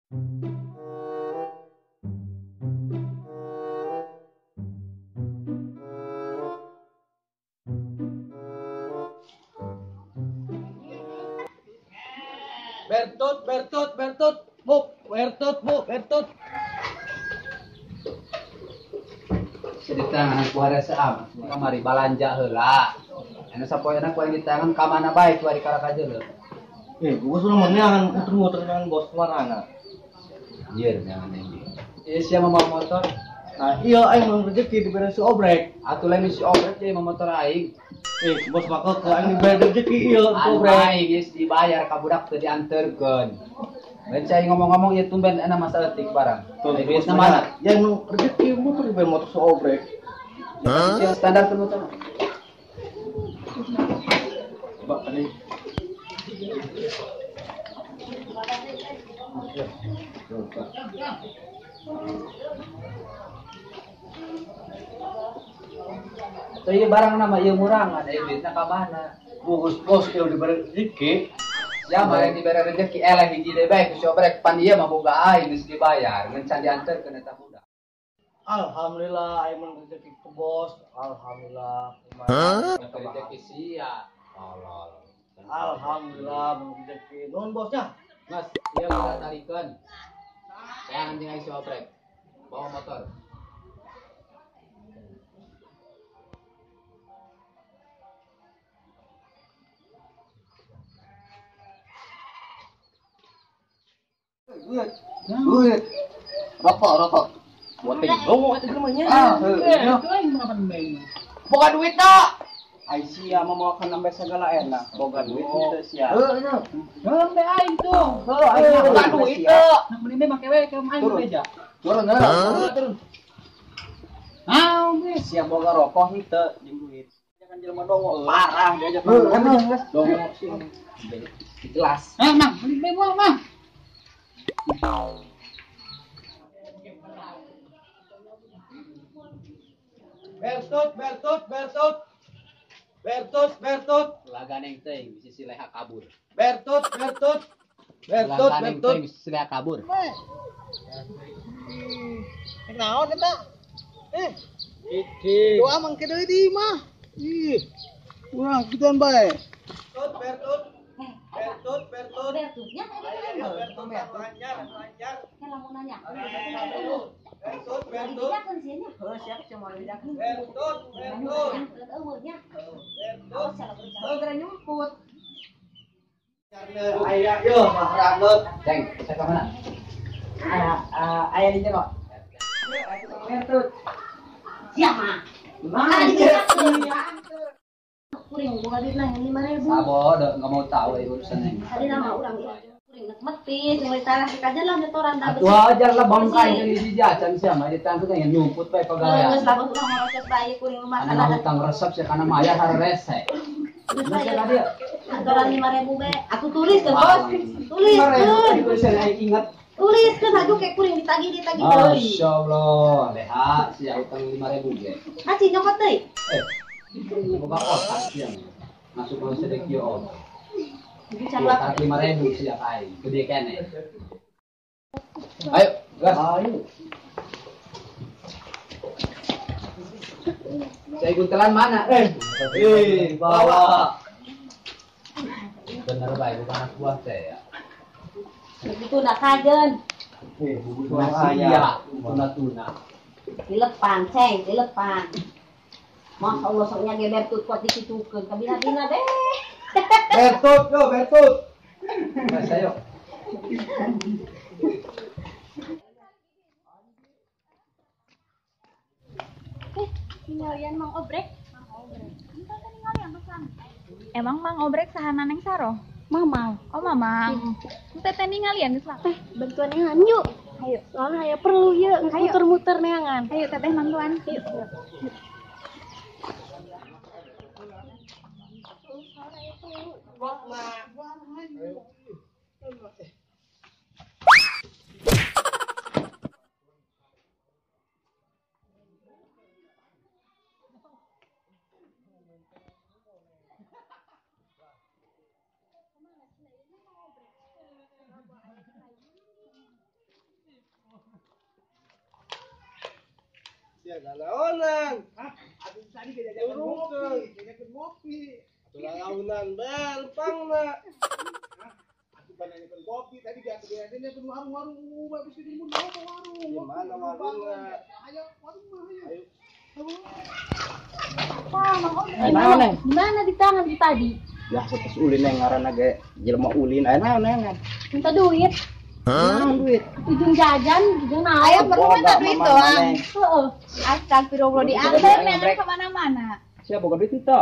Bertut, Bertut, Bertut, bu, Bertut, bu, Bertut. Cerita anak buah seam, kamari balanja heula. Anu sapoeuna ku di tangan ka mana bae ku ari karak aja leuh. Gua sudah menyangan muter-muter dengan bos warana. Ieu jangan ini. Sia mama motor. Nah, iya aing mau rezeki diberi si obrek. Atuh lain si obrek teh mama motor aing. Bos maka ke aing diberi rezeki iya si Anu obrek. aing geus dibayar ka budak teu dianterkeun. Ben cai ngomong-ngomong ieu tumben enak masalah tik barang. Tuh, Duitna mana? Ya nu rezeki motor diberi motor si obrek. Yang standar teu motor. Coba tadi. Teu ieu barang nama ieu murang ada duitna ka mana? Bos ieu diberi rezeki. Ya mari dibere rezeki eleh hiji deui bae ku si obrek pan ieu mah boga aing geus dibayar ngan can dianterkeun eta budak. Alhamdulillah aing mun rezeki ke bos. Alhamdulillah. Rezeki sia. Tolol. Alhamdulillah mun rezeki. Nuhun bosnya. Mas, ieu kita tarikeun. Saya anjing aing si obrek. Bawa motor. Duit. Rokok. Buat tinggal itu namanya. Boga duit tak? Aisyah mau makan sampai segala enak. Boga duit itu sia. Be aing tuh. Boga duit tak? Nak beli mah make we ke aing beja. Turun. Naon ge? Sia boga rokok henteu jeung duit. Jangan jelema dongo parah diajak dongo sini. Jelas. Mang, beli be mah, Mang. Bertut. Laganeng teuing bisi sileha kabur. Bertut. Laganeng teuing bisi sileha kabur. Naon eta? Iki. Doa mangke deui di mah. Ih. Urang gituan bae. Bertut. Bertutnya tadi kan kalau mau nanya. Bertut. Kan sini. Siap cuma dijakeun. Bertut. Gara nyumput. Aya yo mahrangeut. Ceng, saya ke mana? Aya di jero. Bertut. Siapa? Mana di di jero? Kuring buka duit lah 5.000. Sabo, enggak mau tahu urusan ini. Tadi nama urang kuring nak mati, jeung tarah kaja lah nyetoran da. Atuh ajar lah bangkai dari si jajan sia mah ditangkut yang nyumput bae pegawai. Geus lamun urang ngoroses bae kuring rumah Kana hutang resep sia kana mayar harese. saya dia. Aturan 5.000 be. Aku tulis ke bos. Tulis. Saya ingat. Tulis ke saju kayak kuring ditagih deui. Masyaallah, leha sia hutang 5.000 ge. Aci nyokot deui. Boga otak sia. Masuk ke sedekio om. Jadi calak 5.000 sia aing, gede kene. Ayo, gas. Ayo. Saya guntelan mana? Bawa. Bener baik, bukan anak buah saya. begitu nak kajen. Nasi ya, tuna. Dilepan, ceng, dilepan. Masya Allah, soknya geber tut kuat dikitukeun ka bina-bina deh. Bertut. Mas ayo. Tinggalian Mang Obrek. Emang Mang Obrek sahana neng saro? Mamang. Oh Mamang. Teh tinggalian geus lah. Bantuan neangan yuk. Ayo, soalnya aya perlu yuk, muter-muter neangan. Ayo teteh bantuan. Yuk. Sia galaonan. Hah? Aduh tadi kejajakan ngopi, kejajakan ngopi. Galaonan belpangna. Hah? Aku banyakan kopi tadi dia ke warung-warung, habis itu mun mau ke warung. Di mana warungnya? Ayo, warung mah ayo. Di mana di tangan di tadi? Ya setes ulin yang ngaranna ge jelema ulin aya naon. Minta duit. Duit. Ujung jajan, ujung naon. Ayo perlu minta duit doang. Heeh. Astagfirullah diantar memang kemana-mana. Siapa boga duit itu?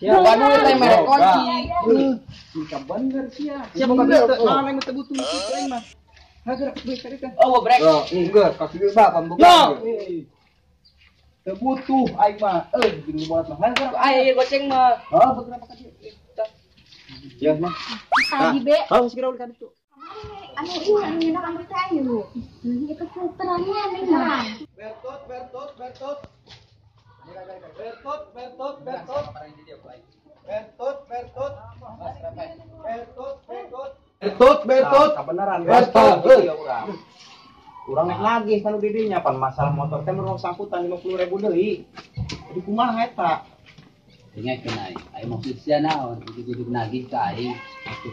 Siapa duit teh merek kunci. Bisa bener sia. Siapa boga duit teh naon yang teu butuh duit teh mah. Hagerak duit tadi teh. Oh, brek. Enggak, kasih duit bapak bukan. Teu butuh aing mah. Gini buat mah. Aya goceng mah. Beberapa kali. Ya, mah. Tadi be. Kalau segera ulikan itu. Anu ini anu cayu. Ini keputerannya memang. Bertot. Kebenaran Bertot. Kurang naik lagi kan didinya pan masalah motor teh merong sangkutan 50.000 deui. Jadi kumaha eta? Ingat kenai. Ayo maksud sia naon? Kudu nagih ka aing.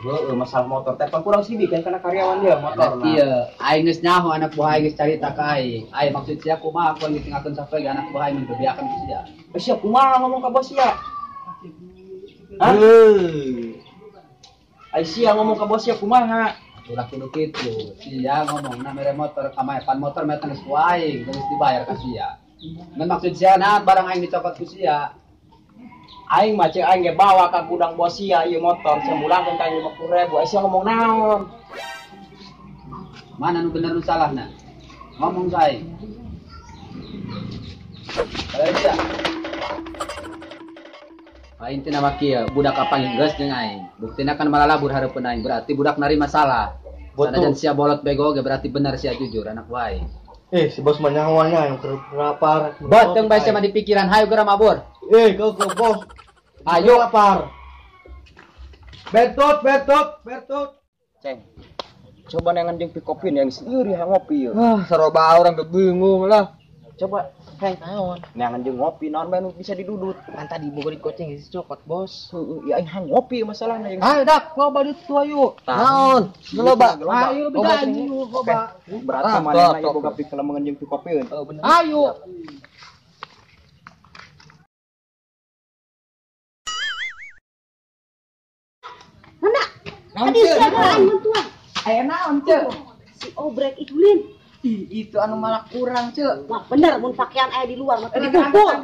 Heueuh masalah motor teh pan kurang sidik kan karena karyawan dia motorna. Iya, aing geus nyaho anak buah aing geus carita ka aing. Aing maksud sia kumaha ku geus ngakeun sapoe anak buah aing bebeakeun ku sia. Sia kumaha ngomong ka bos sia? Ai sia ngomong ka bos sia kumaha? Udah kudu kitu. Sia ngomongna mere motor kamaepan motor mah geus ku aing, geus dibayar ka sia. Ngan maksud sia na barang aing dicopot ku sia. Aing mah cek aing ge bawa ka gudang bos sia ieu motor sebulan kan 50.000. Ai sia ngomong naon? Mana nu bener nu salahna? Ngomong sae. Ayo sia. Aing teh nama kieu, budak kapang geus jeung aing. Buktina kan malah labur hareupeun aing, berarti budak narima salah. Sanajan sia bolot bego ge berarti bener sia jujur anak wae. Si bos mah nyawanya yang lapar. Bateng bae sama di pikiran, hayu geura mabur. Ke bos. Ayo lapar. Bertot. Ceng. Coba nengan jeung pikopin yang seuri ngopi yeuh. Saroba orang bingung lah. Coba naon? Nengan jeung ngopi naon bae nu bisa didudut. Kan tadi boga dikoceng geus cokot, Bos. Ya aing ngopi masalahna yang. Ayo dak, loba di tu ayo. Naon? Loba. Ayo lebih ganjing loba. Berarti manehna ieu boga pikelemengan jeung pikopin. Bener. Ayo. Tadi saya bantuan. Aya naon, Ceu? Si obrek itu lin. Itu anu malah kurang, Ceu. Wah bener, mun pakaian aya di luar mah dipukul.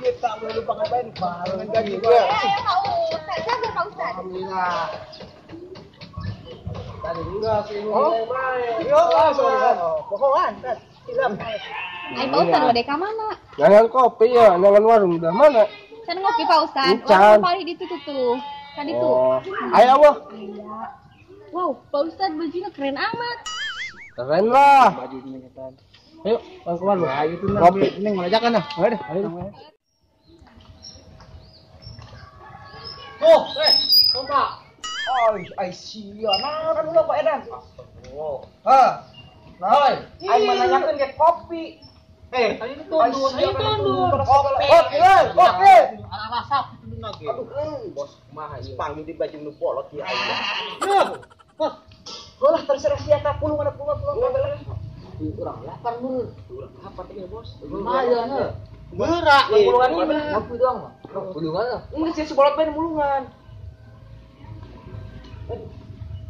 Dia tak boleh lupa ngapain barengan gaji gua. Sabar Pak Ustaz. Alhamdulillah. Tadi juga sih baik. Yo, bohongan, Tat. Silap. Ayo Pak Ustaz udah ka mana? Jangan kopi ya, jangan warung dah mana? Can ngopi Pak Ustaz. Can. Warung paling ditutup tuh. Tadi tuh. Ayo, Wah. Iya. Wow, Pak Ustaz bajunya keren amat. Keren lah. Baju menyetan. Ayo, keluar lu. Ayo tuh kopi. Ini mau ajakan nah. Ayo deh. Ayo. Oh, coba. Ai sia, nah kan lo Pak Edan. Oh. Nah, aing menanyakeun ge kopi. Tadi tundur. Kopi. Kopi. Arah rasa itu lagi. Aduh, bos mah ieu. Panggil di baju nu polot ieu aing. Bos. Golah terserah sia ka pulungan. Urang lapar mun. Apa teh bos? Lumayan heuh. Berak pulungan ieu bener. Ngopi doang mah. Pulungan lah. Ini sih sebolot bae mulungan.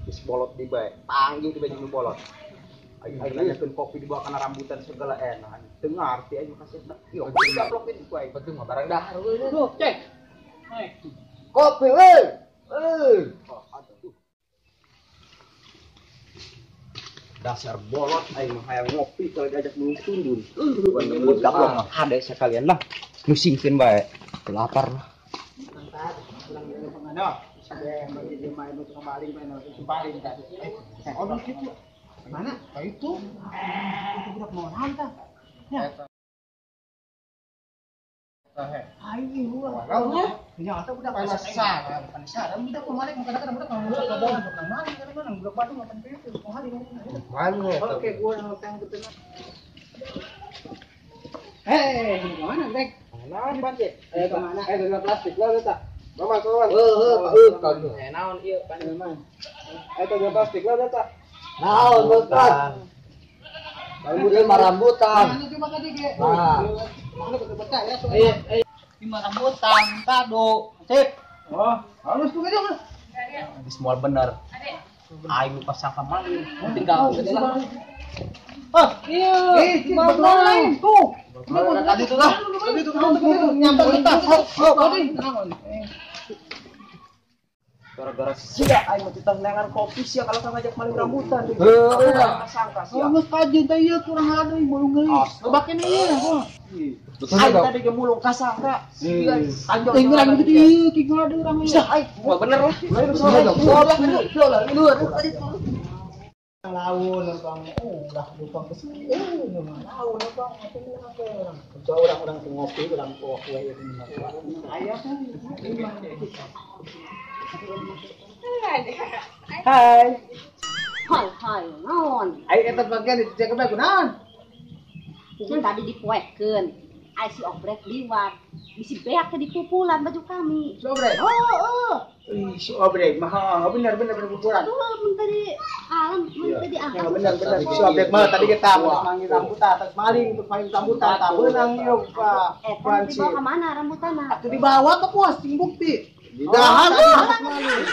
Wis bolot di bae. Panggil di baju nu bolot. Aing nanyakeun kopi di bawah kana rambutan segala enak. Teu ngarti aing kasih. Yo, gaplok itu aing. Betul mah barang dahar we. Tuh, cek. Kopi we. Dasar bolot aing mah hayang ngopi kalau diajak nu tundun. Buat gaplok mah ada sekalian lah. Nusingkeun bae. Lapar lah. Mantap. Pulang dari pengadap. Sudah bagi jemaah itu kembali main sumpahin kan. Oh gitu. Mana? Kayak itu. Itu budak mau hantar. Ya. Ayo gua. Ternyata budak penasaran budak kemarin kadang-kadang budak mau masuk ke bola budak mana kadang-kadang budak Bandung makan itu kemarin. Mana? Oke, gua nonton betul. Kemana, Greg? Naon, Banci? Kemana? Dengan plastik lah, Leta. Mama, kawan. Kamu. Naon ieu pan memang. Dengan plastik lah, Leta. Naon bukan. Kamu dia rambutan. Mana coba tadi, Ge? Nah. Mana betul percaya soalnya. Lima rambutan, kado. Sip. Oh, halus tuh aja, Mas. Di semua bener. Ayo pasang kemarin. Tinggal lah. Oh, iya. Betul lain tuh. Tadi tuh lah. Tadi tuh nyampe kita. Tadi. Gara-gara sia aing mah ditang nengan kopi sia kalau ngajak maling rambutan. Sangka sia. Mas kajen teh ieu kurang ada mulung geus. Lobakeun ieu. Aing tadi ge mulung kasangka. Tanjong. Tinggal gitu ieu ki ada urang ieu. Aing mah bener lah. Laun Bang. Ulah lupang ke sini. Laun Bang. Orang-orang ngopi, orang kopi ya ini. Aya kan. Hai. Hai, naon? Ai eta bagian dijaga bae kunaon? Ini tadi dipoekeun. Ai si obrek liwat. Bisi beak ke dipupulan baju kami. Sobrek. Ih, sobrek mah bener buburan. Aduh, mun tadi alam, mun tadi Ya angkat. bener sobrek mah tadi kita manggil rambutan atas maling untuk maling rambutan tak beunang ieu Pak. Tadi dibawa ke mana rambutanna? Atuh dibawa ke pos ting bukti. Di dahan atas maling.